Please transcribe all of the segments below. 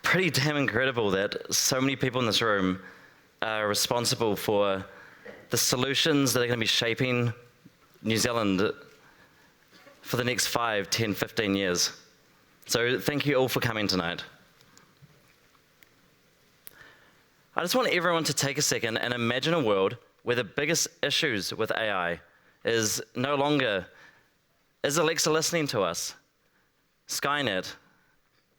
Pretty damn incredible that so many people in this room are responsible for the solutions that are going to be shaping New Zealand for the next 5, 10, 15 years. So thank you all for coming tonight. I just want everyone to take a second and imagine a world where the biggest issues with AI is no longer, is Alexa listening to us? Skynet,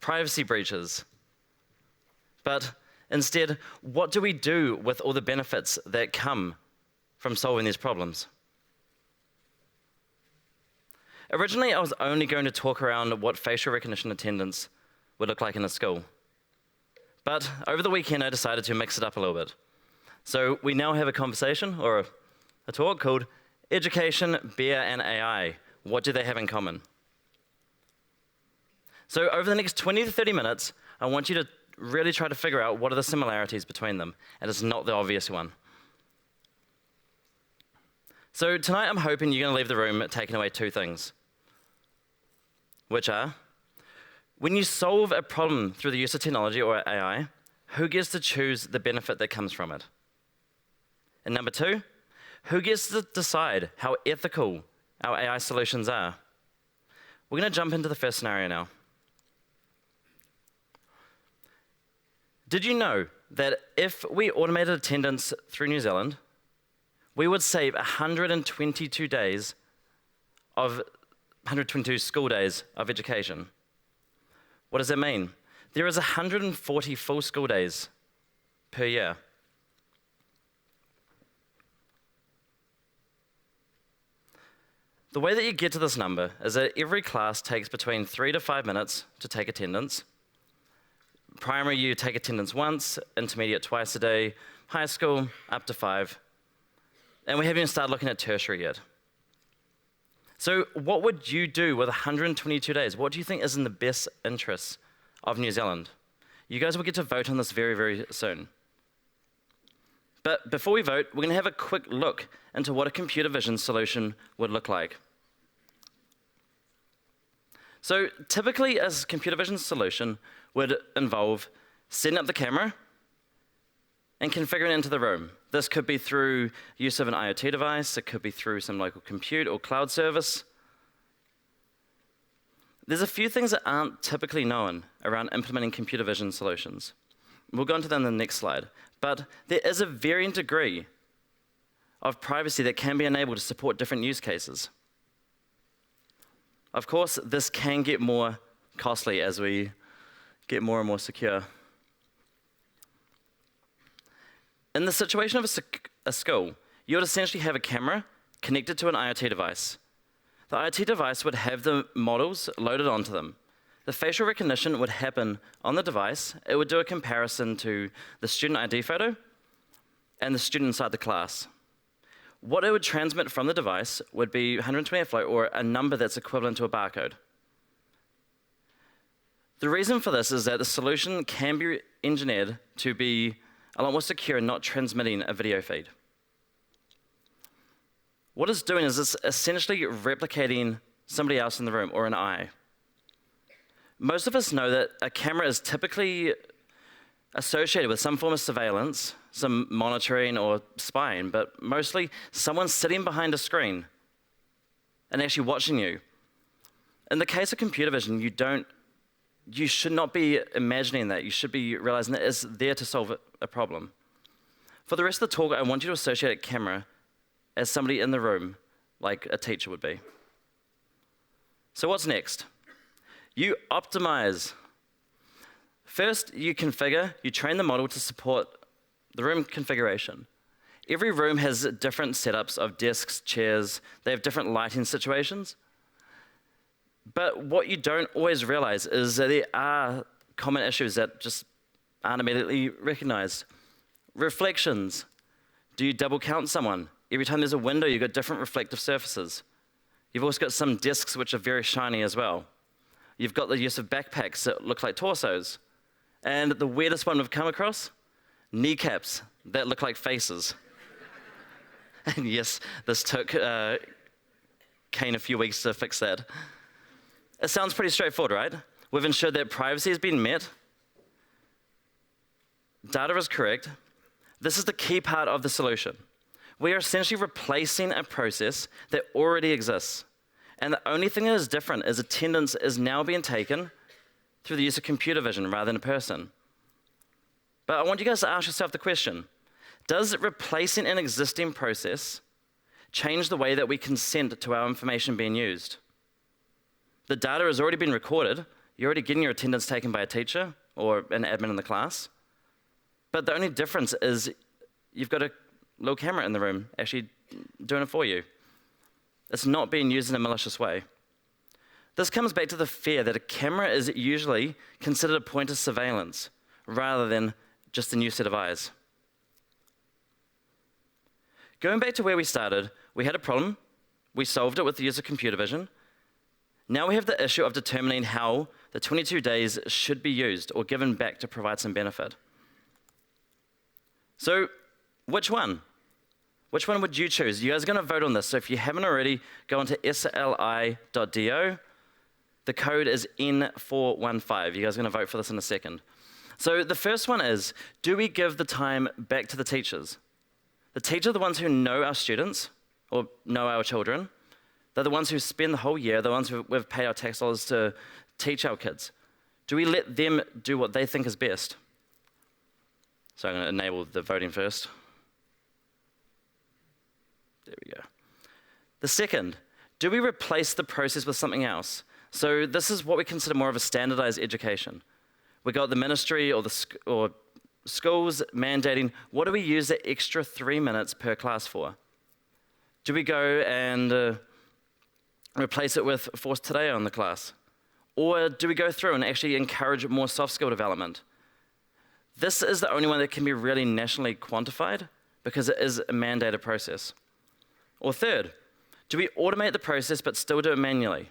privacy breaches. But instead, what do we do with all the benefits that come from solving these problems? Originally, I was only going to talk around what facial recognition attendance would look like in a school. But over the weekend, I decided to mix it up a little bit. So we now have a conversation, or a talk, called Education, Beer, and AI. What do they have in common? So over the next 20 to 30 minutes, I want you to really try to figure out what are the similarities between them, and it's not the obvious one. So tonight, I'm hoping you're going to leave the room taking away two things, which are, when you solve a problem through the use of technology or AI, who gets to choose the benefit that comes from it? And number two, who gets to decide how ethical our AI solutions are? We're going to jump into the first scenario now. Did you know that if we automated attendance through New Zealand, we would save 122 school days of education? What does that mean? There is 140 full school days per year. The way that you get to this number is that every class takes between 3 to 5 minutes to take attendance. Primary, you take attendance once, intermediate twice a day, high school, up to 5. And we haven't even started looking at tertiary yet. So what would you do with 122 days? What do you think is in the best interests of New Zealand? You guys will get to vote on this very, very soon. But before we vote, we're going to have a quick look into what a computer vision solution would look like. So typically, a computer vision solution would involve setting up the camera and configuring it into the room. This could be through use of an IoT device. It could be through some local compute or cloud service. There's a few things that aren't typically known around implementing computer vision solutions. We'll go into that in the next slide. But there is a varying degree of privacy that can be enabled to support different use cases. Of course, this can get more costly as we get more and more secure. In the situation of a school, you would essentially have a camera connected to an IoT device. The IoT device would have the models loaded onto them. The facial recognition would happen on the device. It would do a comparison to the student ID photo and the student inside the class. What it would transmit from the device would be 128 float, or a number that's equivalent to a barcode. The reason for this is that the solution can be engineered to be a lot more secure and not transmitting a video feed. What it's doing is it's essentially replicating somebody else in the room, or an eye. Most of us know that a camera is typically associated with some form of surveillance, some monitoring or spying, but mostly someone sitting behind a screen and actually watching you. In the case of computer vision, you should not be imagining that. You should be realizing that it's there to solve a problem. For the rest of the talk, I want you to associate a camera as somebody in the room, like a teacher would be. So what's next? You optimize. First, you configure, you train the model to support the room configuration. Every room has different setups of desks, chairs. They have different lighting situations. But what you don't always realize is that there are common issues that just aren't immediately recognized. Reflections. Do you double count someone? Every time there's a window, you've got different reflective surfaces. You've also got some desks which are very shiny as well. You've got the use of backpacks that look like torsos. And the weirdest one we've come across, kneecaps that look like faces. And yes, this took Kane a few weeks to fix that. It sounds pretty straightforward, right? We've ensured that privacy has been met, data is correct. This is the key part of the solution. We are essentially replacing a process that already exists. And the only thing that is different is attendance is now being taken through the use of computer vision rather than a person. But I want you guys to ask yourself the question, does replacing an existing process change the way that we consent to our information being used? The data has already been recorded. You're already getting your attendance taken by a teacher or an admin in the class. But the only difference is you've got a little camera in the room actually doing it for you. It's not being used in a malicious way. This comes back to the fear that a camera is usually considered a point of surveillance rather than just a new set of eyes. Going back to where we started, we had a problem. We solved it with the use of computer vision. Now we have the issue of determining how the 22 days should be used or given back to provide some benefit. So, which one? Which one would you choose? You guys are going to vote on this. So if you haven't already, go onto sli.do. The code is N415. You guys are going to vote for this in a second. So the first one is, do we give the time back to the teachers? The teachers are the ones who know our students or know our children. They're the ones who spend the whole year, the ones who we've paid our tax dollars to teach our kids. Do we let them do what they think is best? So I'm going to enable the voting first. There we go. The second, do we replace the process with something else? So this is what we consider more of a standardized education. We got the ministry or schools mandating, what do we use the extra 3 minutes per class for? Do we go and replace it with Force Today on the class? Or do we go through and actually encourage more soft skill development? This is the only one that can be really nationally quantified because it is a mandated process. Or third, do we automate the process but still do it manually?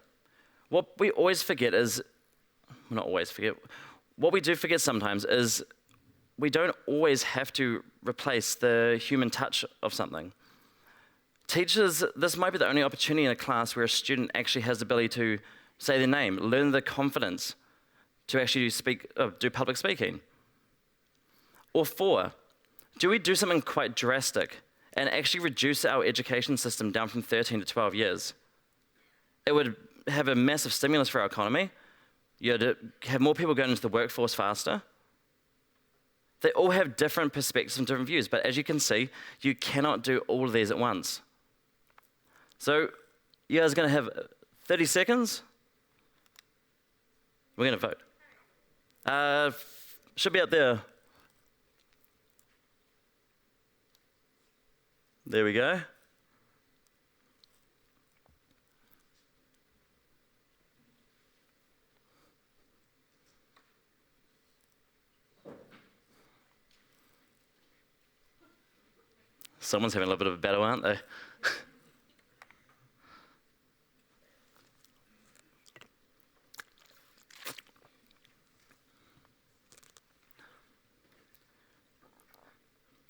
What we always forget is, well, not always forget, what we do forget sometimes is we don't always have to replace the human touch of something. Teachers, this might be the only opportunity in a class where a student actually has the ability to say their name, learn the confidence to actually do public speaking. Or four, do we do something quite drastic and actually reduce our education system down from 13 to 12 years? It would have a massive stimulus for our economy. You'd have more people going into the workforce faster. They all have different perspectives and different views, but as you can see, you cannot do all of these at once. So you guys are going to have 30 seconds. We're going to vote. Should be up there. There we go. Someone's having a little bit of a battle, aren't they?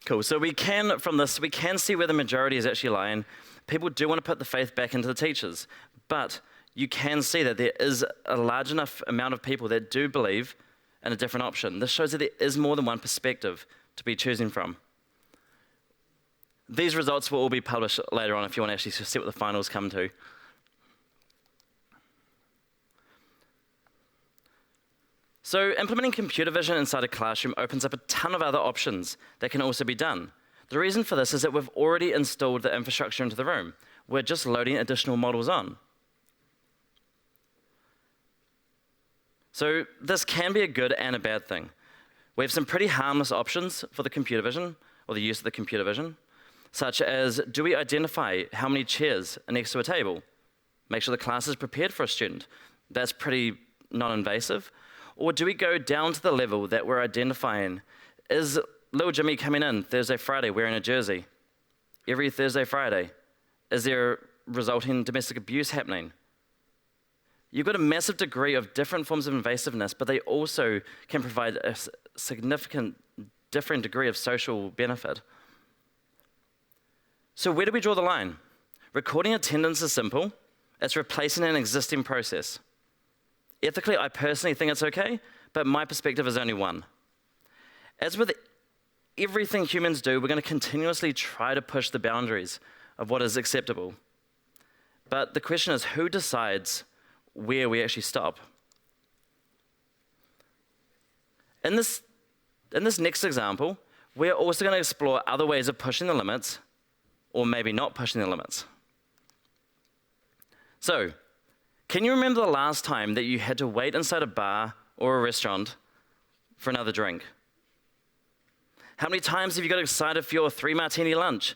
Cool, so from this, we can see where the majority is actually lying. People do want to put the faith back into the teachers, but you can see that there is a large enough amount of people that do believe in a different option. This shows that there is more than one perspective to be choosing from. These results will all be published later on if you want to actually see what the finals come to. So implementing computer vision inside a classroom opens up a ton of other options that can also be done. The reason for this is that we've already installed the infrastructure into the room. We're just loading additional models on. So this can be a good and a bad thing. We have some pretty harmless options for the computer vision, or the use of the computer vision, such as, do we identify how many chairs are next to a table? Make sure the class is prepared for a student. That's pretty non-invasive. Or do we go down to the level that we're identifying, is little Jimmy coming in Thursday, Friday wearing a jersey? Every Thursday, Friday? Is there resulting domestic abuse happening? You've got a massive degree of different forms of invasiveness, but they also can provide a significant different degree of social benefit. So where do we draw the line? Recording attendance is simple. It's replacing an existing process. Ethically, I personally think it's okay, but my perspective is only one. As with everything humans do, we're going to continuously try to push the boundaries of what is acceptable. But the question is, who decides where we actually stop? In this next example, we're also going to explore other ways of pushing the limits, or maybe not pushing the limits. So, can you remember the last time that you had to wait inside a bar or a restaurant for another drink? How many times have you got excited for your 3-martini lunch,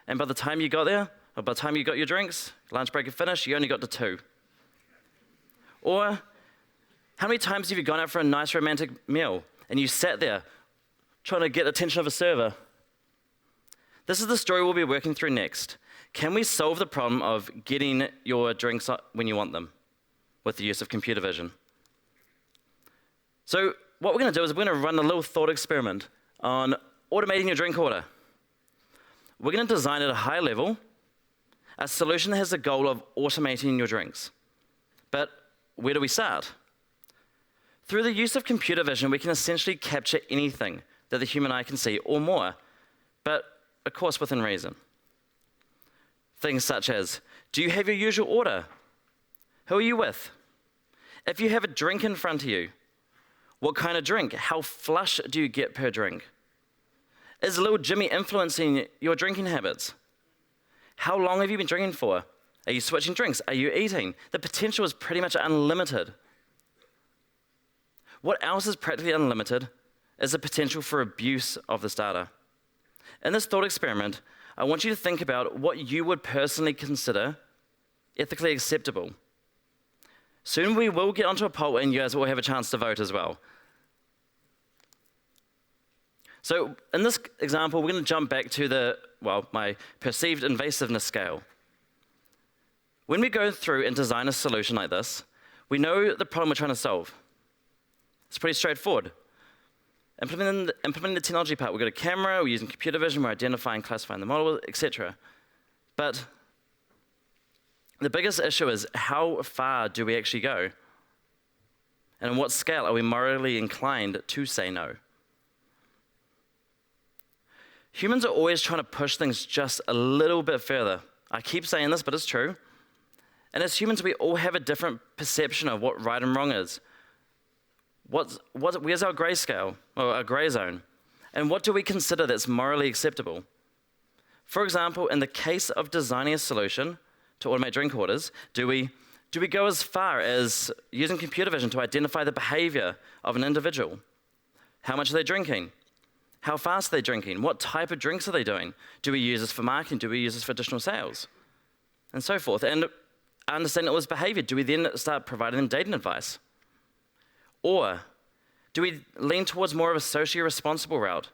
and by the time you got there, or by the time you got your drinks, lunch break had finished, you only got to 2? Or how many times have you gone out for a nice romantic meal, and you sat there trying to get the attention of a server? This is the story we'll be working through next. Can we solve the problem of getting your drinks when you want them with the use of computer vision? So what we're going to do is we're going to run a little thought experiment on automating your drink order. We're going to design at a high level a solution that has the goal of automating your drinks. But where do we start? Through the use of computer vision, we can essentially capture anything that the human eye can see or more, but of course within reason. Things such as, do you have your usual order? Who are you with? If you have a drink in front of you, what kind of drink? How flush do you get per drink? Is little Jimmy influencing your drinking habits? How long have you been drinking for? Are you switching drinks? Are you eating? The potential is pretty much unlimited. What else is practically unlimited is the potential for abuse of this data. In this thought experiment, I want you to think about what you would personally consider ethically acceptable. Soon we will get onto a poll and you guys will have a chance to vote as well. So in this example, we're going to jump back to my perceived invasiveness scale. When we go through and design a solution like this, we know the problem we're trying to solve. It's pretty straightforward. Implementing the technology part, we've got a camera, we're using computer vision, we're identifying, classifying the model, etc. But the biggest issue is how far do we actually go? And on what scale are we morally inclined to say no? Humans are always trying to push things just a little bit further. I keep saying this, but it's true. And as humans, we all have a different perception of what right and wrong is. Where's our gray scale, or our gray zone? And what do we consider that's morally acceptable? For example, in the case of designing a solution to automate drink orders, do we go as far as using computer vision to identify the behavior of an individual? How much are they drinking? How fast are they drinking? What type of drinks are they doing? Do we use this for marketing? Do we use this for additional sales? And so forth. And understanding all this behavior, do we then start providing them dating advice? Or do we lean towards more of a socially responsible route?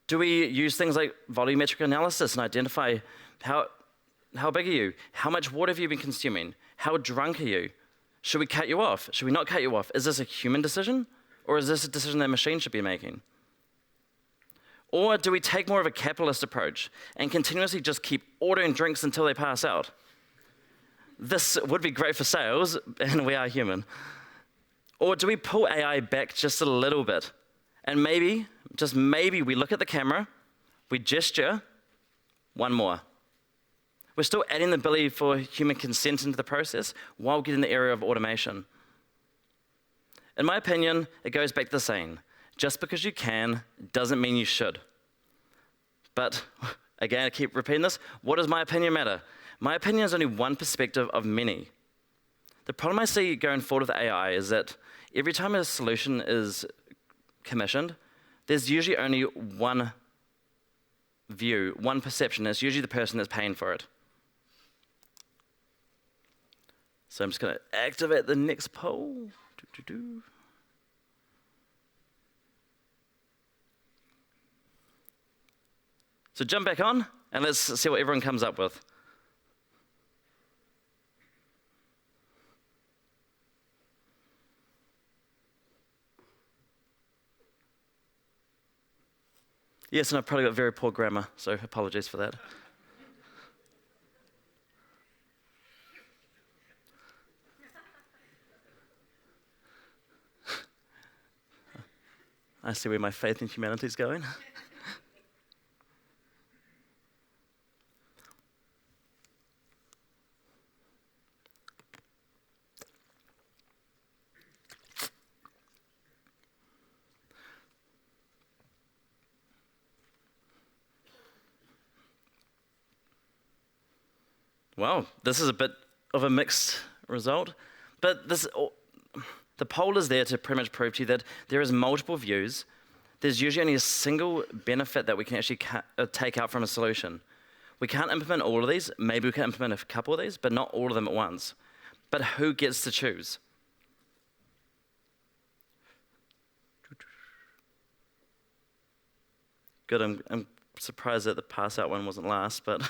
Do we use things like volumetric analysis and identify how big are you? How much water have you been consuming? How drunk are you? Should we cut you off? Should we not cut you off? Is this a human decision? Or is this a decision that a machine should be making? Or do we take more of a capitalist approach and continuously just keep ordering drinks until they pass out? This would be great for sales, and we are human. Or do we pull AI back just a little bit? And maybe, just maybe, we look at the camera, we gesture, one more. We're still adding the ability for human consent into the process while getting the area of automation. In my opinion, it goes back to the saying, just because you can doesn't mean you should. But again, I keep repeating this, what does my opinion matter? My opinion is only one perspective of many. The problem I see going forward with AI is that every time a solution is commissioned, there's usually only one view, one perception. It's usually the person that's paying for it. So I'm just going to activate the next poll. So jump back on, and let's see what everyone comes up with. Yes, and I've probably got very poor grammar, so apologies for that. I see where my faith in humanity is going. Well, this is a bit of a mixed result, but the poll is there to pretty much prove to you that there is multiple views. There's usually only a single benefit that we can actually take out from a solution. We can't implement all of these. Maybe we can implement a couple of these, but not all of them at once. But who gets to choose? Good, I'm surprised that the pass out one wasn't last, but.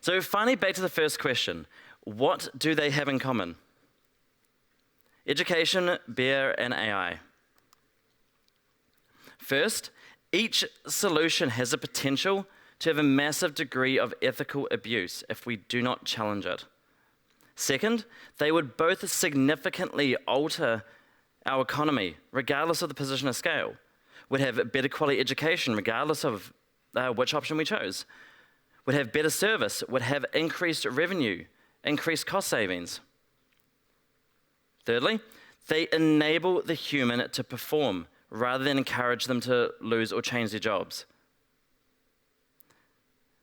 So finally, back to the first question. What do they have in common? Education, beer, and AI. First, each solution has the potential to have a massive degree of ethical abuse if we do not challenge it. Second, they would both significantly alter our economy, regardless of the position of scale. We'd have better quality education, regardless of which option we chose. Would have better service, would have increased revenue, increased cost savings. Thirdly, they enable the human to perform rather than encourage them to lose or change their jobs.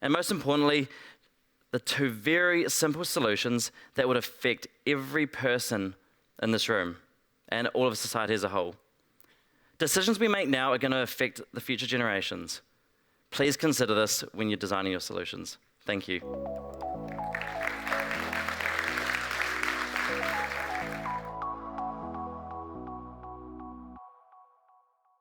And most importantly, the two very simple solutions that would affect every person in this room and all of society as a whole. Decisions we make now are going to affect the future generations. Please consider this when you're designing your solutions. Thank you.